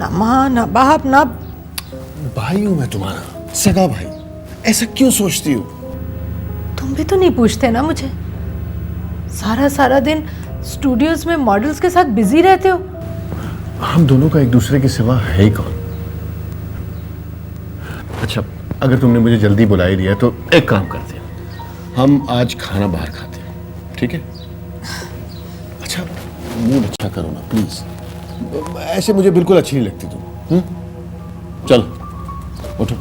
ना माँ ना बाप ना। भाई हूं मैं तुम्हारा, सगा भाई, ऐसा क्यों सोचती हो? तुम भी तो नहीं पूछते ना मुझे, सारा सारा दिन स्टूडियोज में मॉडल्स के साथ बिजी रहते हो। हम दोनों का एक दूसरे के सिवा है ही कौन? अच्छा, अगर तुमने मुझे जल्दी बुला ही लिया तो एक काम करते हैं, हम आज खाना बाहर खाते हैं, ठीक है? अच्छा, मूड अच्छा करो ना प्लीज, ऐसे मुझे बिल्कुल अच्छी नहीं लगती तुम। चलो उठो।